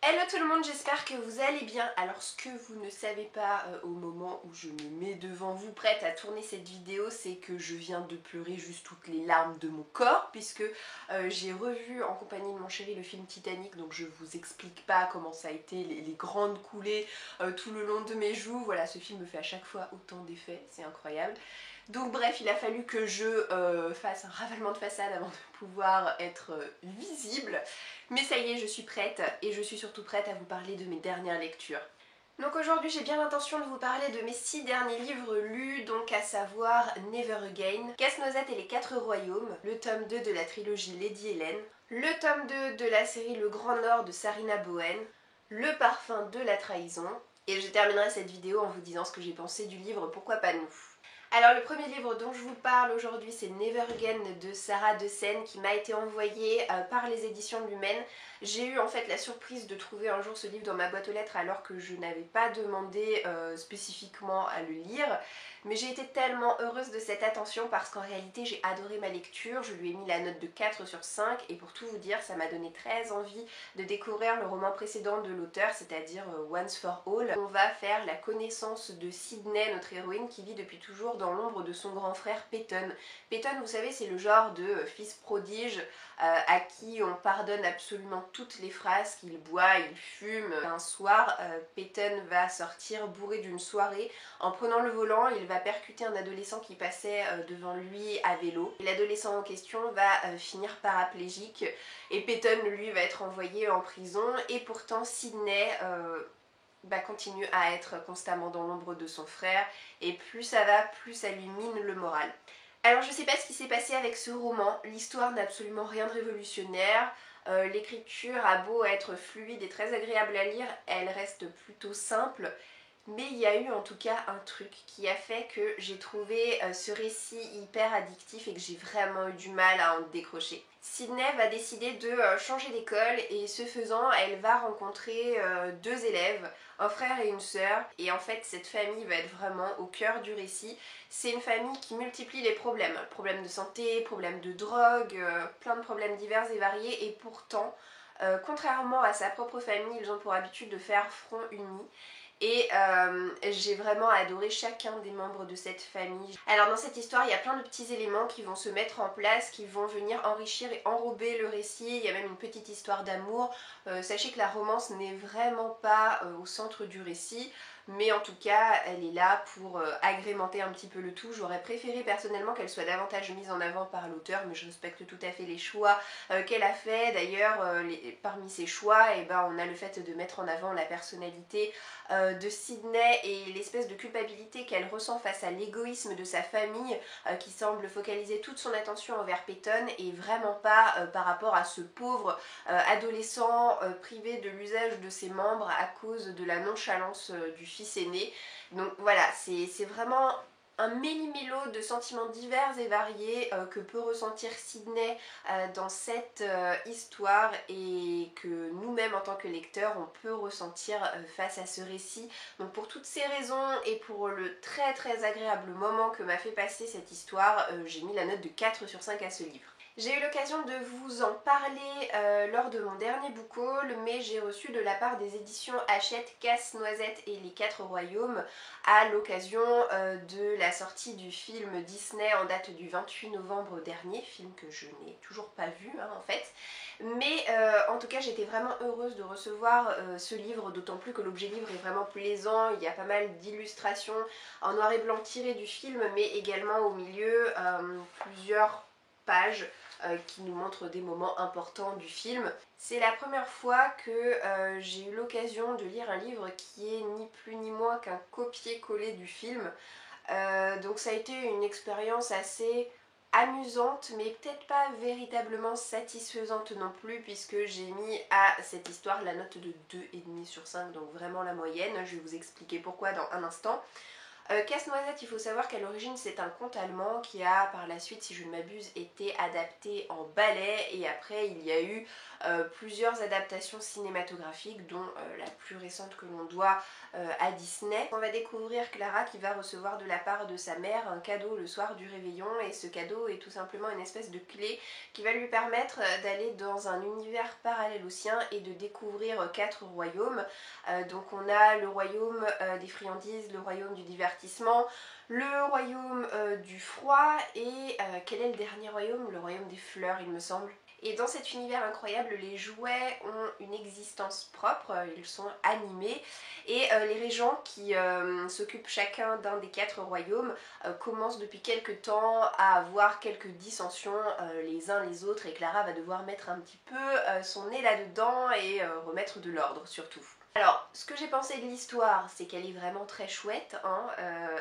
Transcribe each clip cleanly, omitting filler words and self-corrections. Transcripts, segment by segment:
Hello tout le monde, j'espère que vous allez bien. Alors ce que vous ne savez pas au moment où je me mets devant vous prête à tourner cette vidéo, c'est que je viens de pleurer juste toutes les larmes de mon corps puisque j'ai revu en compagnie de mon chéri le film Titanic, donc je vous explique pas comment ça a été, les grandes coulées tout le long de mes joues. Voilà, ce film me fait à chaque fois autant d'effets, c'est incroyable. Donc bref, il a fallu que je fasse un ravalement de façade avant de pouvoir être visible. Mais ça y est, je suis prête et je suis surtout prête à vous parler de mes dernières lectures. Donc aujourd'hui j'ai bien l'intention de vous parler de mes 6 derniers livres lus, donc à savoir Never Again, Casse-Noisette et les 4 Royaumes, le tome 2 de la trilogie Lady Hélène, le tome 2 de la série Le Grand Nord de Sarina Bowen, Le Parfum de la Trahison, et je terminerai cette vidéo en vous disant ce que j'ai pensé du livre Pourquoi pas nous. Alors le premier livre dont je vous parle aujourd'hui, c'est Never Again de Sarah de Seine, qui m'a été envoyé par les éditions Lumen. J'ai eu en fait la surprise de trouver un jour ce livre dans ma boîte aux lettres alors que je n'avais pas demandé spécifiquement à le lire. Mais j'ai été tellement heureuse de cette attention parce qu'en réalité j'ai adoré ma lecture, je lui ai mis la note de 4 sur 5 et pour tout vous dire ça m'a donné très envie de découvrir le roman précédent de l'auteur, c'est-à-dire Once for All. On va faire la connaissance de Sydney, notre héroïne, qui vit depuis toujours dans l'ombre de son grand frère Peyton. Peyton, vous savez, c'est le genre de fils prodige à qui on pardonne absolument toutes les phrases qu'il boit, il fume. Un soir, Peyton va sortir bourré d'une soirée. En prenant le volant, il va percuter un adolescent qui passait devant lui à vélo. L'adolescent en question va finir paraplégique et Peyton, lui, va être envoyé en prison. Et pourtant, Sydney continue à être constamment dans l'ombre de son frère. Et plus ça va, plus ça lui mine le moral. Alors je sais pas ce qui s'est passé avec ce roman, l'histoire n'a absolument rien de révolutionnaire, l'écriture a beau être fluide et très agréable à lire, elle reste plutôt simple, mais il y a eu en tout cas un truc qui a fait que j'ai trouvé ce récit hyper addictif et que j'ai vraiment eu du mal à en décrocher. Sydney va décider de changer d'école et ce faisant, elle va rencontrer deux élèves, un frère et une sœur. Et en fait, cette famille va être vraiment au cœur du récit. C'est une famille qui multiplie les problèmes. Problèmes de santé, problèmes de drogue, plein de problèmes divers et variés. Et pourtant, contrairement à sa propre famille, ils ont pour habitude de faire front uni. Et j'ai vraiment adoré chacun des membres de cette famille. Alors dans cette histoire, il y a plein de petits éléments qui vont se mettre en place, qui vont venir enrichir et enrober le récit. Il y a même une petite histoire d'amour. Sachez que la romance n'est vraiment pas au centre du récit, mais en tout cas, elle est là pour agrémenter un petit peu le tout. J'aurais préféré personnellement qu'elle soit davantage mise en avant par l'auteur, mais je respecte tout à fait les choix qu'elle a fait. D'ailleurs, parmi ses choix, on a le fait de mettre en avant la personnalité de Sydney et l'espèce de culpabilité qu'elle ressent face à l'égoïsme de sa famille qui semble focaliser toute son attention envers Peyton et vraiment pas par rapport à ce pauvre adolescent privé de l'usage de ses membres à cause de la nonchalance du fils aîné. Donc voilà, c'est vraiment un méli-mélo de sentiments divers et variés que peut ressentir Sydney dans cette histoire et que nous-mêmes en tant que lecteurs on peut ressentir face à ce récit. Donc pour toutes ces raisons et pour le très très agréable moment que m'a fait passer cette histoire, j'ai mis la note de 4 sur 5 à ce livre. J'ai eu l'occasion de vous en parler lors de mon dernier book haul, mais j'ai reçu de la part des éditions Hachette Casse-Noisette et les 4 Royaumes à l'occasion de la sortie du film Disney en date du 28 novembre dernier, film que je n'ai toujours pas vu en fait. Mais en tout cas j'étais vraiment heureuse de recevoir ce livre, d'autant plus que l'objet livre est vraiment plaisant, il y a pas mal d'illustrations en noir et blanc tirées du film, mais également au milieu plusieurs pages qui nous montrent des moments importants du film. C'est la première fois que j'ai eu l'occasion de lire un livre qui est ni plus ni moins qu'un copier-coller du film. Donc ça a été une expérience assez amusante mais peut-être pas véritablement satisfaisante non plus puisque j'ai mis à cette histoire la note de 2,5 sur 5, donc vraiment la moyenne. Je vais vous expliquer pourquoi dans un instant. Casse-Noisette, il faut savoir qu'à l'origine c'est un conte allemand qui a par la suite, si je ne m'abuse, été adapté en ballet et après il y a eu plusieurs adaptations cinématographiques, dont la plus récente que l'on doit à Disney. On va découvrir Clara qui va recevoir de la part de sa mère un cadeau le soir du réveillon, et ce cadeau est tout simplement une espèce de clé qui va lui permettre d'aller dans un univers parallèle au sien et de découvrir 4 royaumes. Donc on a le royaume des friandises, le royaume du divertissement, le royaume du froid et quel est le dernier royaume? Le royaume des fleurs, il me semble. Et dans cet univers incroyable, les jouets ont une existence propre, ils sont animés, et les régents qui s'occupent chacun d'un des 4 royaumes commencent depuis quelques temps à avoir quelques dissensions les uns les autres, et Clara va devoir mettre un petit peu son nez là-dedans et remettre de l'ordre surtout. Alors, ce que j'ai pensé de l'histoire, c'est qu'elle est vraiment très chouette, hein.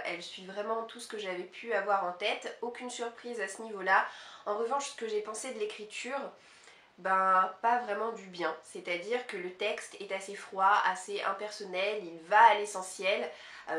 Elle suit vraiment tout ce que j'avais pu avoir en tête, aucune surprise à ce niveau-là. En revanche, ce que j'ai pensé de l'écriture, ben pas vraiment du bien, c'est-à-dire que le texte est assez froid, assez impersonnel, il va à l'essentiel.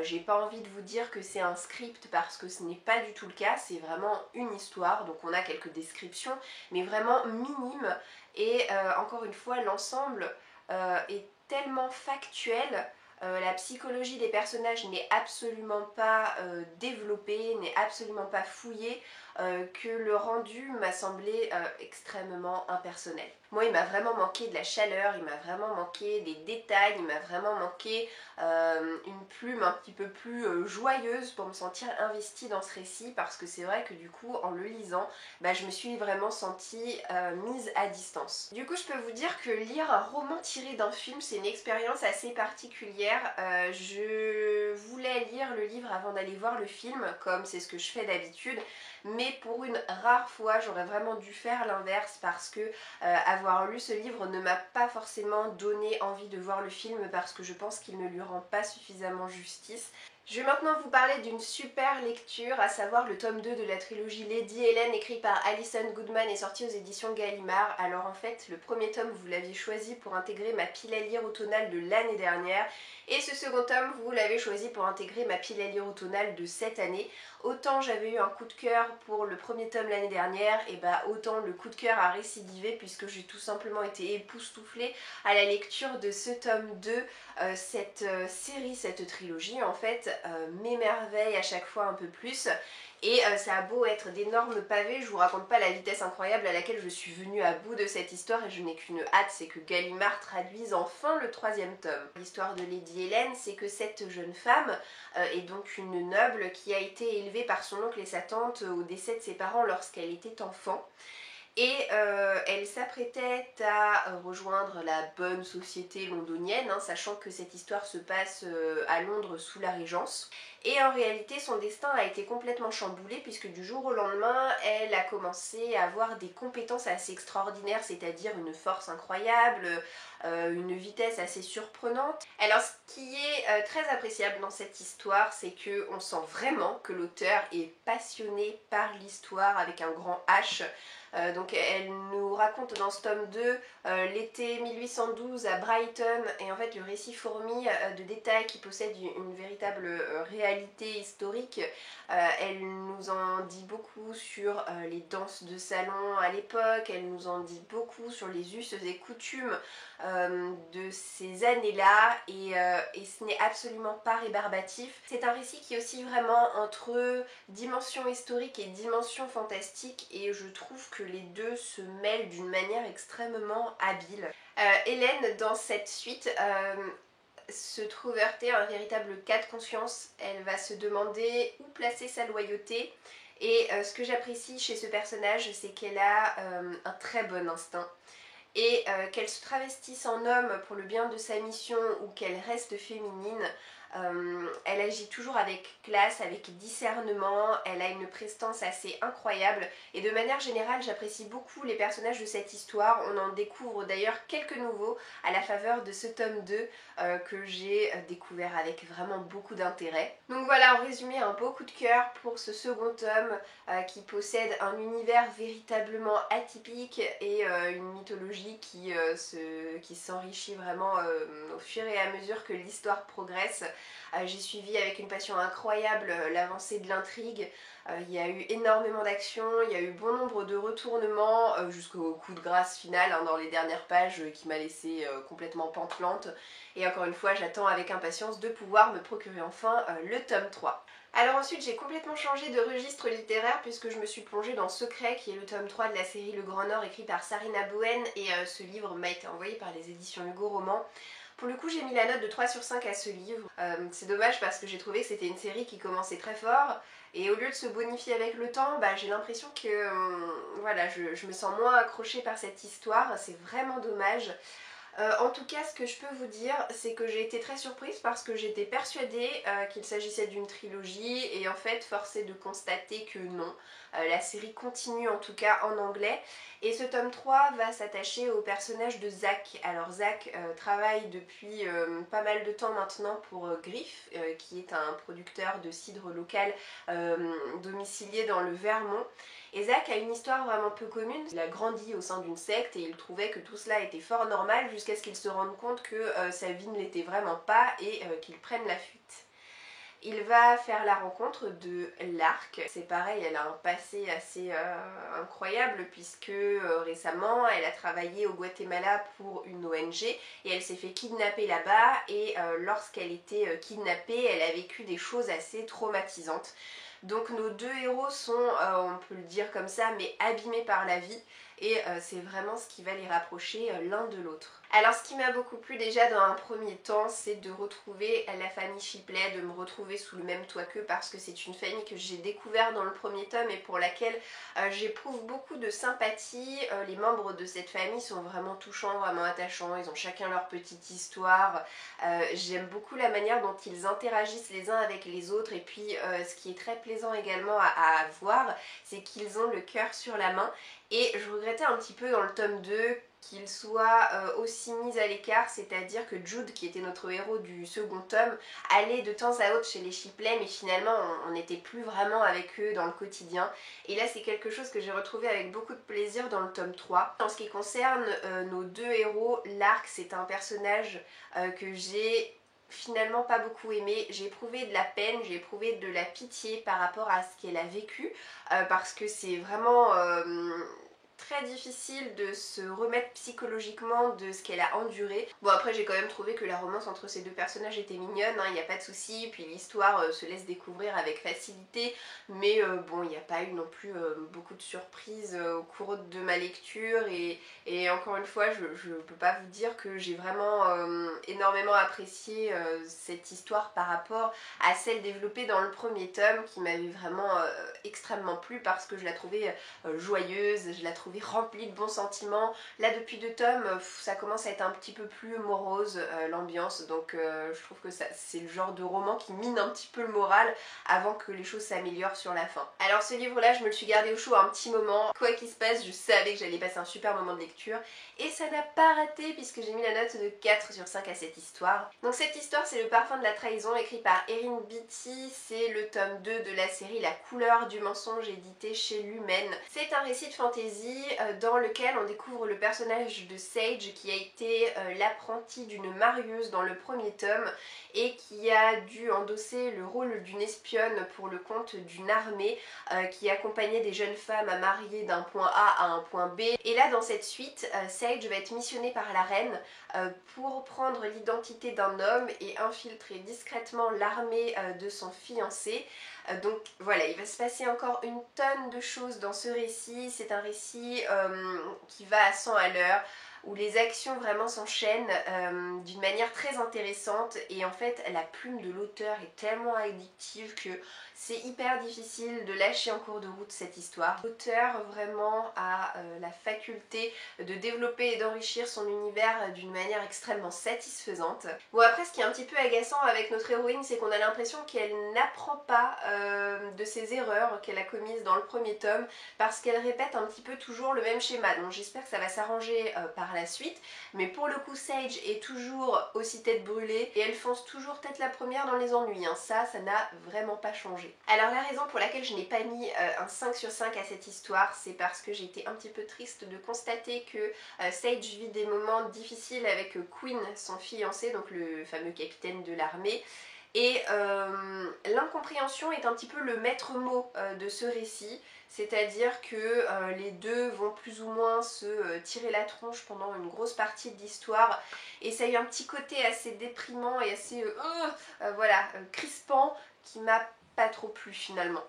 J'ai pas envie de vous dire que c'est un script parce que ce n'est pas du tout le cas, c'est vraiment une histoire, donc on a quelques descriptions, mais vraiment minimes, et encore une fois, l'ensemble est tellement factuel. La psychologie des personnages n'est absolument pas développée, n'est absolument pas fouillée, que le rendu m'a semblé extrêmement impersonnel. Moi, il m'a vraiment manqué de la chaleur, il m'a vraiment manqué des détails, il m'a vraiment manqué une plume un petit peu plus joyeuse pour me sentir investie dans ce récit, parce que c'est vrai que du coup, en le lisant, bah, je me suis vraiment sentie mise à distance. Du coup, je peux vous dire que lire un roman tiré d'un film, c'est une expérience assez particulière. Je voulais lire le livre avant d'aller voir le film, comme c'est ce que je fais d'habitude, mais pour une rare fois, j'aurais vraiment dû faire l'inverse, parce que avoir lu ce livre ne m'a pas forcément donné envie de voir le film, parce que je pense qu'il ne lui rend pas suffisamment justice. Je vais maintenant vous parler d'une super lecture, à savoir le tome 2 de la trilogie Lady Helen, écrit par Alison Goodman et sorti aux éditions Gallimard. Alors en fait, le premier tome, vous l'aviez choisi pour intégrer ma pile à lire automnale de l'année dernière, et ce second tome, vous l'avez choisi pour intégrer ma pile à lire automnale de cette année. Autant j'avais eu un coup de cœur pour le premier tome l'année dernière, et bah autant le coup de cœur a récidivé, puisque j'ai tout simplement été époustouflée à la lecture de ce tome 2. Cette série, cette trilogie en fait m'émerveille à chaque fois un peu plus. Et ça a beau être d'énormes pavés, je vous raconte pas la vitesse incroyable à laquelle je suis venue à bout de cette histoire, et je n'ai qu'une hâte, c'est que Gallimard traduise enfin le 3e tome. L'histoire de Lady Helen, c'est que cette jeune femme est donc une noble qui a été élevée par son oncle et sa tante au décès de ses parents lorsqu'elle était enfant. Et elle s'apprêtait à rejoindre la bonne société londonienne, hein, sachant que cette histoire se passe à Londres sous la Régence. Et en réalité, son destin a été complètement chamboulé, puisque du jour au lendemain, elle a commencé à avoir des compétences assez extraordinaires, c'est-à-dire une force incroyable, une vitesse assez surprenante. Alors ce qui est très appréciable dans cette histoire, c'est qu'on sent vraiment que l'auteur est passionné par l'histoire avec un grand H. Donc elle nous raconte dans ce tome 2 l'été 1812 à Brighton, et en fait le récit fourmille de détails qui possèdent une véritable réalité historique. Elle nous en dit beaucoup sur les danses de salon à l'époque, elle nous en dit beaucoup sur les us et coutumes de ces années-là, et ce n'est absolument pas rébarbatif. C'est un récit qui est aussi vraiment entre dimension historique et dimension fantastique, et je trouve que les deux se mêlent d'une manière extrêmement habile. Hélène, dans cette suite, se trouve heurtée à un véritable cas de conscience. Elle va se demander où placer sa loyauté, et ce que j'apprécie chez ce personnage, c'est qu'elle a un très bon instinct, et qu'elle se travestisse en homme pour le bien de sa mission ou qu'elle reste féminine, elle agit toujours avec classe, avec discernement, elle a une prestance assez incroyable, et de manière générale j'apprécie beaucoup les personnages de cette histoire. On en découvre d'ailleurs quelques nouveaux à la faveur de ce tome 2 que j'ai découvert avec vraiment beaucoup d'intérêt. Donc voilà, en résumé, un beau coup de cœur pour ce second tome qui possède un univers véritablement atypique et une mythologie qui s'enrichit vraiment au fur et à mesure que l'histoire progresse. J'ai suivi avec une passion incroyable l'avancée de l'intrigue. Il y a eu énormément d'actions, il y a eu bon nombre de retournements jusqu'au coup de grâce final dans les dernières pages qui m'a laissé complètement pantelante. Et encore une fois, j'attends avec impatience de pouvoir me procurer enfin le tome 3. Alors ensuite j'ai complètement changé de registre littéraire puisque je me suis plongée dans Secret qui est le tome 3 de la série Le Grand Nord écrit par Sarina Bowen et ce livre m'a été envoyé par les éditions Hugo Roman. Pour le coup j'ai mis la note de 3 sur 5 à ce livre. C'est dommage parce que j'ai trouvé que c'était une série qui commençait très fort et au lieu de se bonifier avec le temps, j'ai l'impression que voilà, je me sens moins accrochée par cette histoire, c'est vraiment dommage. En tout cas, ce que je peux vous dire, c'est que j'ai été très surprise parce que j'étais persuadée qu'il s'agissait d'une trilogie et en fait, force est de constater que non. La série continue en tout cas en anglais et ce tome 3 va s'attacher au personnage de Zach. Alors Zach travaille depuis pas mal de temps maintenant pour Griff, qui est un producteur de cidre local domicilié dans le Vermont. Et Zach a une histoire vraiment peu commune. Il a grandi au sein d'une secte et il trouvait que tout cela était fort normal jusqu'à ce qu'il se rende compte que sa vie ne l'était vraiment pas et qu'il prenne la fuite. Il va faire la rencontre de Lark. C'est pareil, elle a un passé assez incroyable puisque récemment elle a travaillé au Guatemala pour une ONG et elle s'est fait kidnapper là-bas et lorsqu'elle était kidnappée, elle a vécu des choses assez traumatisantes. Donc nos deux héros sont, on peut le dire comme ça, mais abîmés par la vie et c'est vraiment ce qui va les rapprocher l'un de l'autre. Alors ce qui m'a beaucoup plu déjà dans un premier temps, c'est de retrouver la famille Shipley, de me retrouver sous le même toit qu'eux parce que c'est une famille que j'ai découvert dans le premier tome et pour laquelle j'éprouve beaucoup de sympathie. Les membres de cette famille sont vraiment touchants, vraiment attachants, ils ont chacun leur petite histoire. J'aime beaucoup la manière dont ils interagissent les uns avec les autres et puis ce qui est très plaisant également à voir, c'est qu'ils ont le cœur sur la main et je regrettais un petit peu dans le tome 2 qu'il soit aussi mis à l'écart, c'est-à-dire que Jude, qui était notre héros du second tome, allait de temps à autre chez les Shipley, mais finalement on n'était plus vraiment avec eux dans le quotidien. Et là c'est quelque chose que j'ai retrouvé avec beaucoup de plaisir dans le tome 3. En ce qui concerne nos deux héros, Lark c'est un personnage que j'ai finalement pas beaucoup aimé. J'ai éprouvé de la peine, j'ai éprouvé de la pitié par rapport à ce qu'elle a vécu parce que c'est vraiment très difficile de se remettre psychologiquement de ce qu'elle a enduré. Bon après j'ai quand même trouvé que la romance entre ces deux personnages était mignonne, il n'y a pas de souci, puis l'histoire se laisse découvrir avec facilité, mais bon il n'y a pas eu non plus beaucoup de surprises au cours de ma lecture et encore une fois je peux pas vous dire que j'ai vraiment énormément apprécié cette histoire par rapport à celle développée dans le premier tome qui m'avait vraiment extrêmement plu parce que je la trouvais joyeuse, je la trouvais remplie de bons sentiments. Là depuis 2 tomes ça commence à être un petit peu plus morose l'ambiance, donc je trouve que c'est le genre de roman qui mine un petit peu le moral avant que les choses s'améliorent sur la fin. Alors ce livre là je me le suis gardé au chaud un petit moment, quoi qu'il se passe je savais que j'allais passer un super moment de lecture et ça n'a pas raté puisque j'ai mis la note de 4 sur 5 à cette histoire. Donc cette histoire c'est Le Parfum de la Trahison écrit par Erin Beatty, c'est le tome 2 de la série La Couleur du Mensonge édité chez Lumen. C'est un récit de fantasy dans lequel on découvre le personnage de Sage qui a été l'apprenti d'une marieuse dans le premier tome et qui a dû endosser le rôle d'une espionne pour le compte d'une armée qui accompagnait des jeunes femmes à marier d'un point A à un point B. Et là dans cette suite, Sage va être missionné par la reine pour prendre l'identité d'un homme et infiltrer discrètement l'armée de son fiancé. Donc voilà, il va se passer encore une tonne de choses dans ce récit. C'est un récit qui va à 100 à l'heure, où les actions vraiment s'enchaînent d'une manière très intéressante et en fait la plume de l'auteur est tellement addictive que c'est hyper difficile de lâcher en cours de route cette histoire. L'auteur vraiment a la faculté de développer et d'enrichir son univers d'une manière extrêmement satisfaisante. Bon après ce qui est un petit peu agaçant avec notre héroïne c'est qu'on a l'impression qu'elle n'apprend pas de ses erreurs qu'elle a commises dans le premier tome parce qu'elle répète un petit peu toujours le même schéma, donc j'espère que ça va s'arranger par la suite, mais pour le coup Sage est toujours aussi tête brûlée et elle fonce toujours tête la première dans les ennuis, ça n'a vraiment pas changé. Alors la raison pour laquelle je n'ai pas mis un 5 sur 5 à cette histoire, c'est parce que j'ai été un petit peu triste de constater que Sage vit des moments difficiles avec Quinn, son fiancé, donc le fameux capitaine de l'armée. Et l'incompréhension est un petit peu le maître mot de ce récit, c'est-à-dire que les deux vont plus ou moins se tirer la tronche pendant une grosse partie de l'histoire, et ça a eu un petit côté assez déprimant et assez voilà, crispant, qui m'a pas trop plu finalement.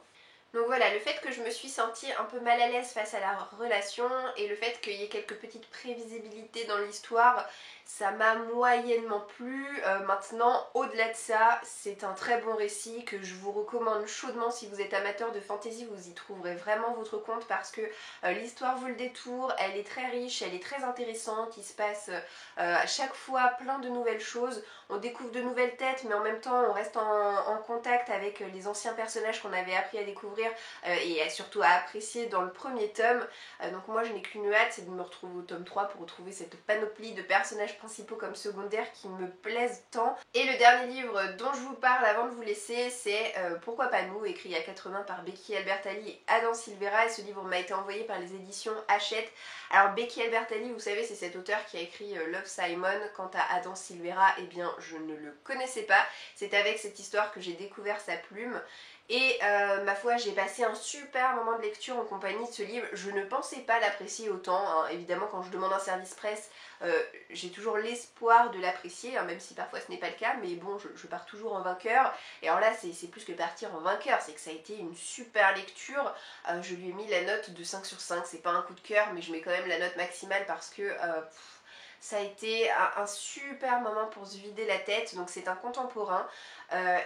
Donc voilà, le fait que je me suis sentie un peu mal à l'aise face à la relation et le fait qu'il y ait quelques petites prévisibilités dans l'histoire, ça m'a moyennement plu. Maintenant, au-delà de ça, c'est un très bon récit que je vous recommande chaudement. Si vous êtes amateur de fantasy, vous y trouverez vraiment votre compte parce que l'histoire vaut le détour, elle est très riche, elle est très intéressante, il se passe à chaque fois plein de nouvelles choses. On découvre de nouvelles têtes, mais en même temps on reste en contact avec les anciens personnages qu'on avait appris à découvrir et surtout à apprécier dans le premier tome. Donc moi je n'ai qu'une hâte, c'est de me retrouver au tome 3 pour retrouver cette panoplie de personnages principaux comme secondaires qui me plaisent tant. Et le dernier livre dont je vous parle avant de vous laisser, c'est Pourquoi pas nous, écrit il y a 80 par Becky Albertalli et Adam Silvera, et ce livre m'a été envoyé par les éditions Hachette. Alors Becky Albertalli, vous savez, c'est cet auteur qui a écrit Love, Simon. Quant à Adam Silvera, eh bien je ne le connaissais pas. C'est avec cette histoire que j'ai découvert sa plume. Et ma foi, j'ai passé un super moment de lecture en compagnie de ce livre. Je ne pensais pas l'apprécier autant, hein. Évidemment, quand je demande un service presse, j'ai toujours l'espoir de l'apprécier, hein, même si parfois ce n'est pas le cas, mais bon, je pars toujours en vainqueur. Et alors là, c'est plus que partir en vainqueur, c'est que ça a été une super lecture. Je lui ai mis la note de 5 sur 5, c'est pas un coup de cœur, mais je mets quand même la note maximale parce que ça a été un super moment pour se vider la tête. Donc c'est un contemporain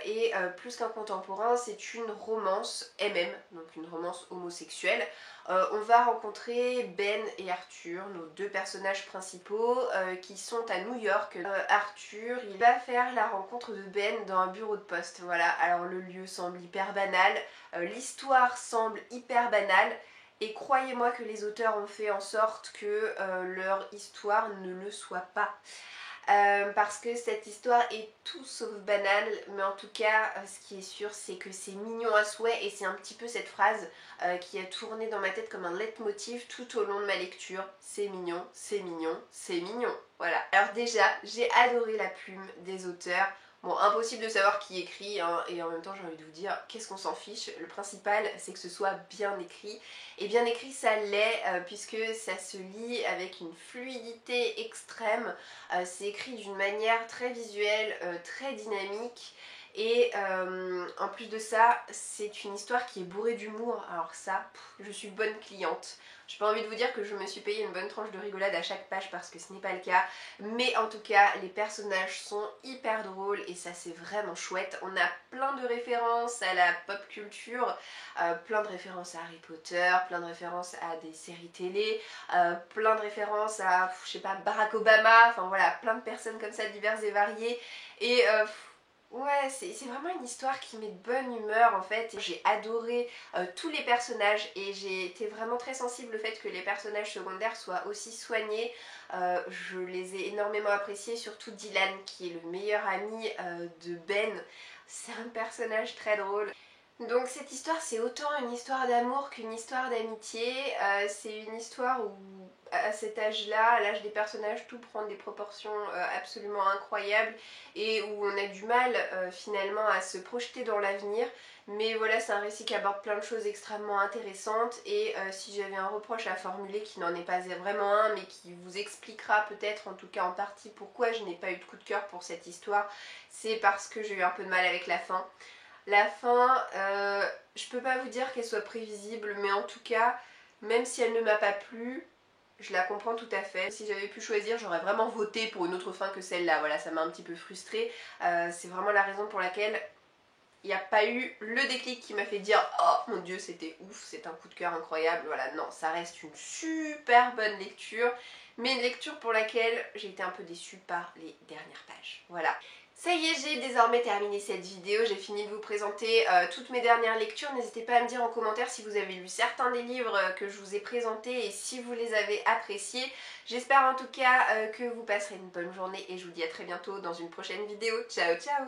et plus qu'un contemporain, c'est une romance MM, donc une romance homosexuelle. On va rencontrer Ben et Arthur, nos deux personnages principaux qui sont à New York. Arthur, il va faire la rencontre de Ben dans un bureau de poste. Voilà, alors le lieu semble hyper banal, l'histoire semble hyper banale. Et croyez-moi que les auteurs ont fait en sorte que leur histoire ne le soit pas. Parce que cette histoire est tout sauf banale, mais en tout cas, ce qui est sûr, c'est que c'est mignon à souhait, et c'est un petit peu cette phrase qui a tourné dans ma tête comme un leitmotiv tout au long de ma lecture. C'est mignon, c'est mignon, c'est mignon. Voilà. Alors déjà, j'ai adoré la plume des auteurs. Bon, impossible de savoir qui écrit, hein, et en même temps j'ai envie de vous dire, qu'est-ce qu'on s'en fiche, le principal c'est que ce soit bien écrit. Et bien écrit ça l'est, puisque ça se lit avec une fluidité extrême, c'est écrit d'une manière très visuelle, très dynamique. Et en plus de ça, c'est une histoire qui est bourrée d'humour. Alors ça, je suis bonne cliente. J'ai pas envie de vous dire que je me suis payé une bonne tranche de rigolade à chaque page parce que ce n'est pas le cas. Mais en tout cas, les personnages sont hyper drôles et ça c'est vraiment chouette. On a plein de références à la pop culture, plein de références à Harry Potter, plein de références à des séries télé, plein de références à, je sais pas, Barack Obama, enfin voilà, plein de personnes comme ça diverses et variées. Et ouais, c'est vraiment une histoire qui met de bonne humeur en fait. J'ai adoré tous les personnages et j'ai été vraiment très sensible au fait que les personnages secondaires soient aussi soignés. Je les ai énormément appréciés, surtout Dylan qui est le meilleur ami de Ben. C'est un personnage très drôle. Donc cette histoire, c'est autant une histoire d'amour qu'une histoire d'amitié. C'est une histoire où à cet âge-là, à l'âge des personnages, tout prend des proportions absolument incroyables et où on a du mal finalement à se projeter dans l'avenir. Mais voilà, c'est un récit qui aborde plein de choses extrêmement intéressantes et si j'avais un reproche à formuler qui n'en est pas vraiment un mais qui vous expliquera peut-être en tout cas en partie pourquoi je n'ai pas eu de coup de cœur pour cette histoire, c'est parce que j'ai eu un peu de mal avec la fin. La fin, je peux pas vous dire qu'elle soit prévisible, mais en tout cas, même si elle ne m'a pas plu, je la comprends tout à fait. Si j'avais pu choisir, j'aurais vraiment voté pour une autre fin que celle-là. Voilà, ça m'a un petit peu frustrée. C'est vraiment la raison pour laquelle il n'y a pas eu le déclic qui m'a fait dire « Oh mon dieu, c'était ouf, c'est un coup de cœur incroyable ». Voilà, non, ça reste une super bonne lecture, mais une lecture pour laquelle j'ai été un peu déçue par les dernières pages. Voilà. Ça y est, j'ai désormais terminé cette vidéo, j'ai fini de vous présenter toutes mes dernières lectures. N'hésitez pas à me dire en commentaire si vous avez lu certains des livres que je vous ai présentés et si vous les avez appréciés. J'espère en tout cas que vous passerez une bonne journée et je vous dis à très bientôt dans une prochaine vidéo. Ciao ciao!